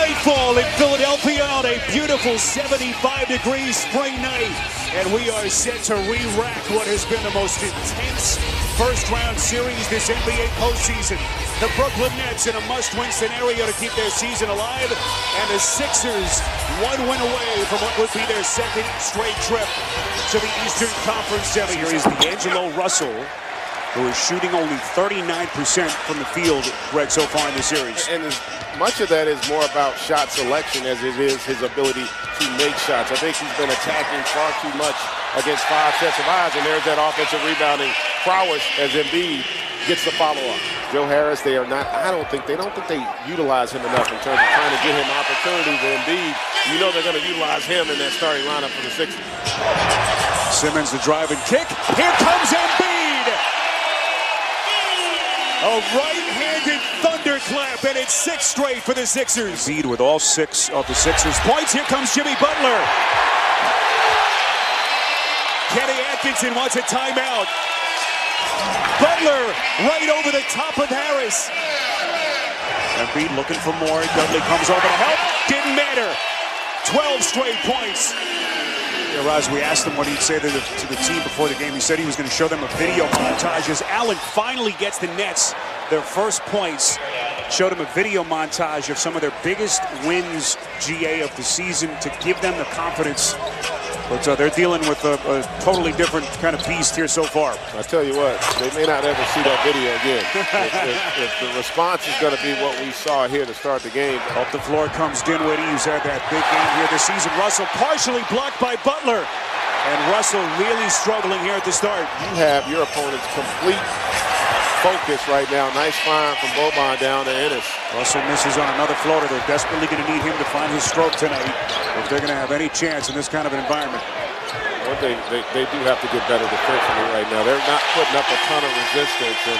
Nightfall in Philadelphia on a beautiful 75-degree spring night. And we are set to re-rack what has been the most intense first-round series this NBA postseason. The Brooklyn Nets in a must-win scenario to keep their season alive. And the Sixers one win away from what would be their second straight trip to the Eastern Conference Series. Here is D'Angelo Russell, who is shooting only 39% from the field, Greg, so far in the series. And much of that is more about shot selection as it is his ability to make shots. I think he's been attacking far too much against 5 sets of eyes, and there's that offensive rebounding prowess as Embiid gets the follow-up. Joe Harris, they don't think they utilize him enough in terms of trying to get him opportunities. And Embiid, you know they're going to utilize him in that starting lineup for the Sixers. Simmons, the drive and kick. Here comes Embiid! A right-handed thunderclap, and it's 6 straight for the Sixers. Embiid with all 6 of the Sixers' points. Here comes Jimmy Butler. Kenny Atkinson wants a timeout. Butler right over the top of Harris. Embiid looking for more. Dudley comes over to help. Didn't matter. 12 straight points. Yeah, Roz, we asked him what he'd say to the team before the game. He said he was going to show them a video montage as Allen finally gets the Nets their first points. Showed him a video montage of some of their biggest wins, GA, of the season to give them the confidence. But they're dealing with a totally different kind of beast here so far. I tell you what, they may not ever see that video again. if the response is going to be what we saw here to start the game. Up the floor comes Dinwiddie, who's had that big game here this season. Russell partially blocked by Butler. And Russell really struggling here at the start. You have your opponent's complete focus right now. Nice find from Boban down to Ennis. Russell misses on another floater. They're desperately going to need him to find his stroke tonight if they're going to have any chance in this kind of an environment. Well, they do have to get better defensively right now. They're not putting up a ton of resistance, and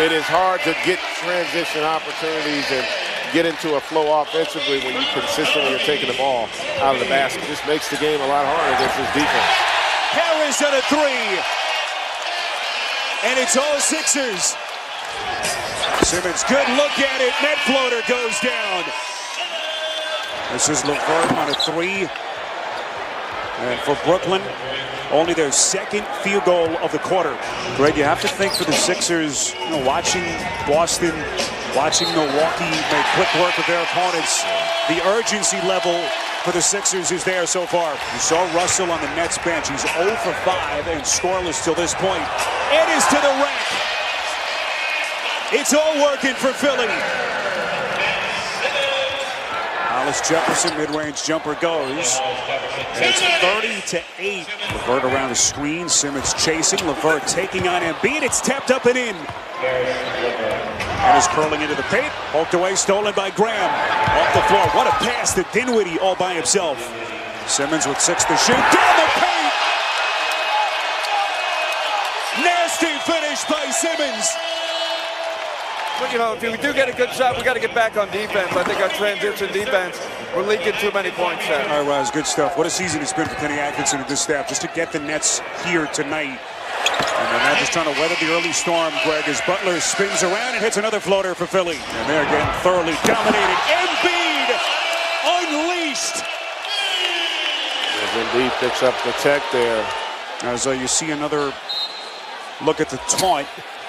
it is hard to get transition opportunities and get into a flow offensively when you consistently are taking the ball out of the basket. This makes the game a lot harder against this defense. Harris at a 3. And it's all Sixers. Simmons, good look at it. Net floater goes down. This is LeVert on a 3. And for Brooklyn, only their second field goal of the quarter. Greg, you have to think for the Sixers, watching Boston, watching Milwaukee make quick work of their opponents, the urgency level for the Sixers is there so far. You saw Russell on the Nets bench. He's 0 for 5 and scoreless till this point. It is to the rack. It's all working for Philly. Alice Jefferson, mid-range jumper goes. And it's 30-8. LeVert around the screen. Simmons chasing. LeVert taking on Embiid. It's tapped up and in. And is curling into the paint. Poked away, stolen by Graham. Off the floor. What a pass to Dinwiddie all by himself. Simmons with 6 to shoot. Down the paint! Nasty finish by Simmons. Well, if we do get a good shot, we got to get back on defense. I think our transition defense, we're leaking too many points there. All right, Roz, good stuff. What a season it's been for Kenny Atkinson and this staff just to get the Nets here tonight. And they're now just trying to weather the early storm, Greg, as Butler spins around and hits another floater for Philly. And they're getting thoroughly dominated. Embiid unleashed. As Embiid picks up the tech there. As you see another look at the taunt.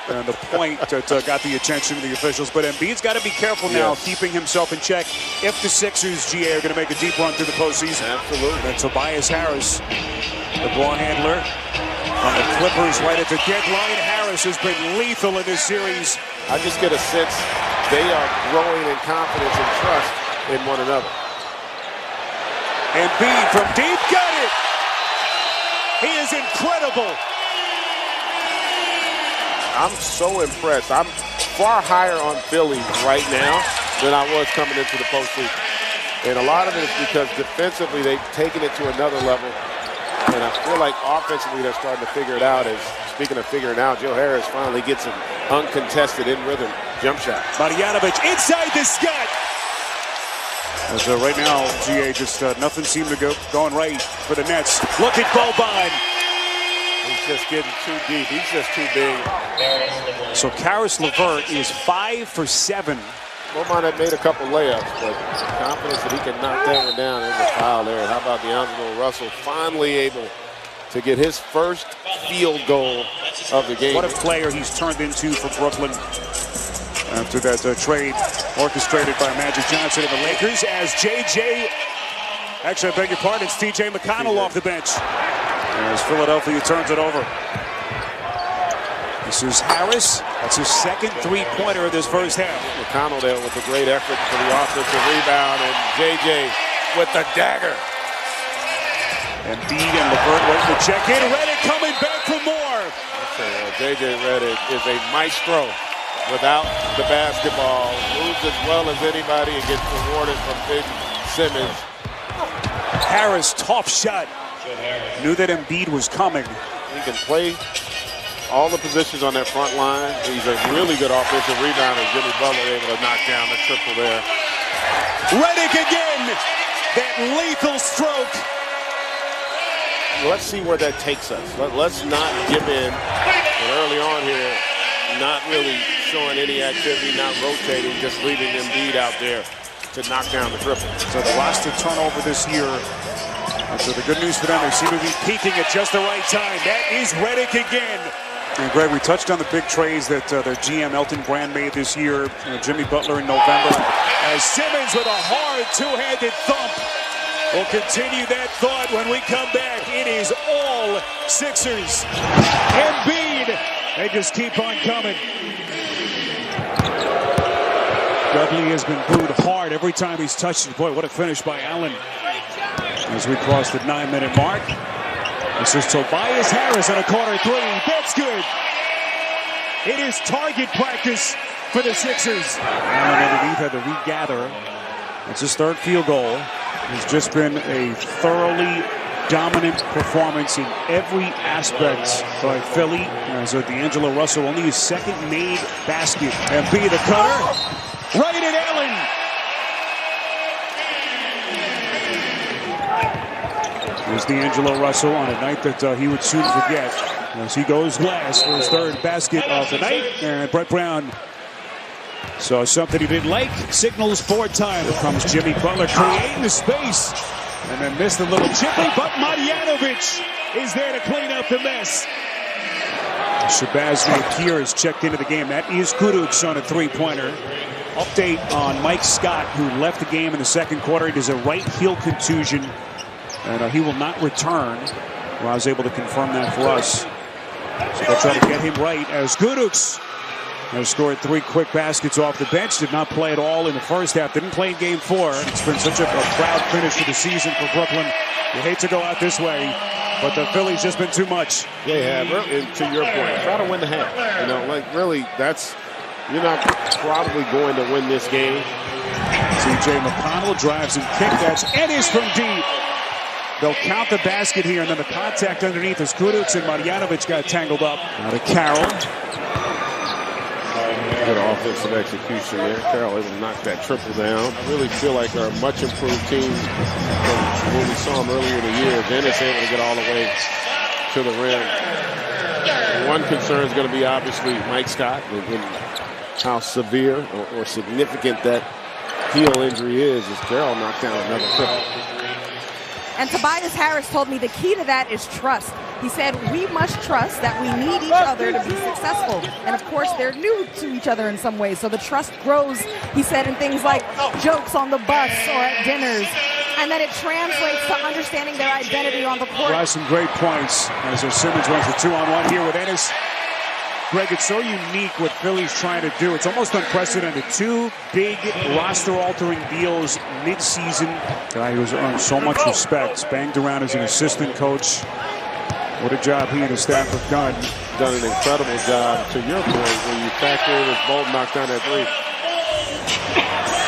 And the point that got the attention of the officials. But Embiid's got to be careful now, keeping himself in check if the Sixers, GA, are going to make a deep run through the postseason. Absolutely. And Tobias Harris, the ball handler on the Clippers right at the deadline. Harris has been lethal in this series. I just get a sense they are growing in confidence and trust in one another. Embiid from deep, got it! He is incredible. I'm so impressed. I'm far higher on Philly right now than I was coming into the postseason. And a lot of it is because defensively they've taken it to another level. And I feel like offensively they're starting to figure it out. As speaking of figuring out, Joe Harris finally gets an uncontested in-rhythm jump shot. Marjanovic inside the Scott. As right now, GA, just nothing seemed to go going right for the Nets. Look at Boban. He's just getting too deep. He's just too big. So Karis LeVert is 5 for 7 Beaumont had made a couple layups, but confidence that he can knock that one down. There's a foul there. How about D'Angelo Russell finally able to get his first field goal of the game? What a player he's turned into for Brooklyn after that trade orchestrated by Magic Johnson and the Lakers, as actually, I beg your pardon, it's T.J. McConnell off the bench as Philadelphia turns it over. This is Harris. That's his second three-pointer of this first half. McConnell there with a great effort for the offensive rebound, and J.J. with the dagger. Embiid and LeVert waiting to check in. Redick coming back for more. J.J. Redick is a maestro without the basketball. Moves as well as anybody and gets rewarded from Ben Simmons. Harris, tough shot. Knew that Embiid was coming. He can play all the positions on that front line. He's a really good offensive rebounder. Jimmy Butler able to knock down the triple there. Redick again. That lethal stroke. Let's see where that takes us. Let's not give in. And early on here, not really showing any activity, not rotating, just leaving Embiid out there to knock down the triple. So the roster turnover this year. So the good news for them, they seem to be peaking at just the right time. That is Redick again. And Greg, we touched on the big trades that their GM Elton Brand made this year. Jimmy Butler in November. As Simmons with a hard two-handed thump. We'll continue that thought when we come back. It is all Sixers. Embiid. They just keep on coming. Dudley has been booed hard every time he's touched it. Boy, what a finish by Allen. As we cross the 9-minute mark. This is Tobias Harris on a corner three. That's good. It is target practice for the Sixers. Allen underneath had to regather. It's his third field goal. It's just been a thoroughly dominant performance in every aspect by Philly. As D'Angelo Russell only his second made basket. Embiid the cutter. Right at Allen. Here's D'Angelo Russell on a night that he would soon forget as he goes last for his third basket of the night. And Brett Brown saw something he didn't like. Signals for time. Here comes Jimmy Butler creating the space. And then missed a little chippy, but Marjanovic is there to clean up the mess. Shabazz Napier has checked into the game. That is Kurucs on a three-pointer. Update on Mike Scott, who left the game in the second quarter. He has a right heel contusion, and he will not return. Well, I was able to confirm that for us. So they'll try to get him right as Kurucs has scored three quick baskets off the bench. Did not play at all in the first half. Didn't play in game 4. It's been such a proud finish to the season for Brooklyn. You hate to go out this way, but the Phillies just been too much. Yeah, and to your point, try to win the half. You know, like really, you're not probably going to win this game. T.J. McConnell drives and kick. That's Ennis from deep. They'll count the basket here, and then the contact underneath as Kurucs and Marjanovic got tangled up. Now to Carroll. Good offensive execution there. Carroll able to knock that triple down. I really feel like they're a much improved team from when we saw them earlier in the year. Dennis able to get all the way to the rim. One concern is going to be obviously Mike Scott and how severe or significant that heel injury is as Carroll knocked down another triple. And Tobias Harris told me the key to that is trust. He said, we must trust that we need each other to be successful. And of course, they're new to each other in some ways. So the trust grows, he said, in things like jokes on the bus or at dinners. And then it translates to understanding their identity on the court. Well, some great points as Simmons runs the 2-on-1 here with Ennis. Greg, it's so unique what Philly's trying to do. It's almost unprecedented. 2 big roster-altering deals mid-season. Guy who's earned so much respect. Banged around as an assistant coach. What a job he and his staff have done. Done an incredible job, to your point, when you factor in as Bolton knocked down that three.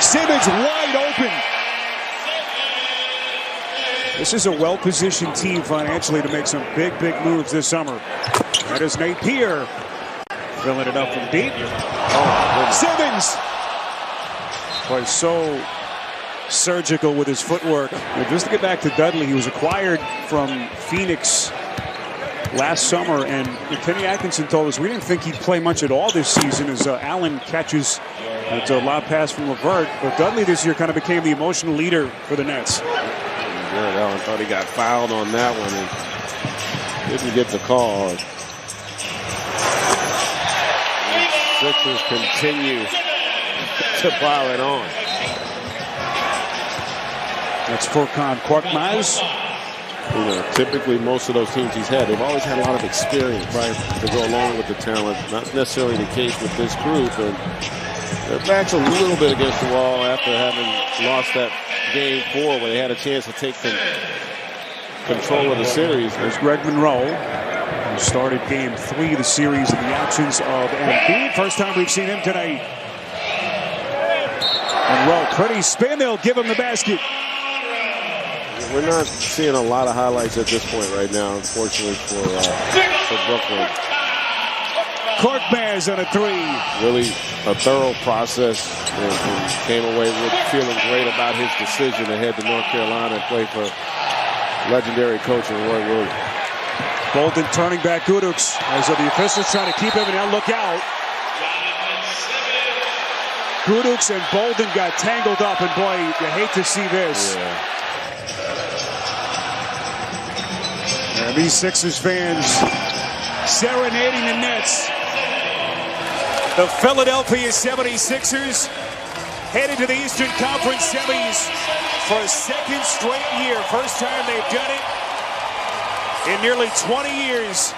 Simmons wide open. This is a well-positioned team financially to make some big, big moves this summer. That is Napier. Filling it up from deep. Oh, Simmons! Boy, so surgical with his footwork. And just to get back to Dudley, he was acquired from Phoenix last summer, and Kenny Atkinson told us we didn't think he'd play much at all this season as Allen catches It's a lob pass from Levert, but Dudley this year kind of became the emotional leader for the Nets. Jared Allen thought he got fouled on that one and didn't get the call. Sixers continue to pile it on. That's Furkan Korkmaz. You know, typically most of those teams he's had, they've always had a lot of experience, right, to go along with the talent. Not necessarily the case with this group, and their back's a little bit against the wall after having lost that game 4 where they had a chance to take control of the series. There's Greg Monroe, who started game 3 of the series in the absence of Embiid. First time we've seen him tonight. Monroe, pretty spin. They'll give him the basket. We're not seeing a lot of highlights at this point right now, unfortunately, for Brooklyn. Korkmaz on a 3. Really a thorough process, and came away with feeling great about his decision to head to North Carolina and play for legendary coach Roy Williams. Bolden turning back Gudux as the officials trying to keep him, and now look out. Gudux and Bolden got tangled up, and boy, you hate to see this. Yeah. And these Sixers fans serenading the Nets. The Philadelphia 76ers headed to the Eastern Conference semis for a second straight year. First time they've done it in nearly 20 years.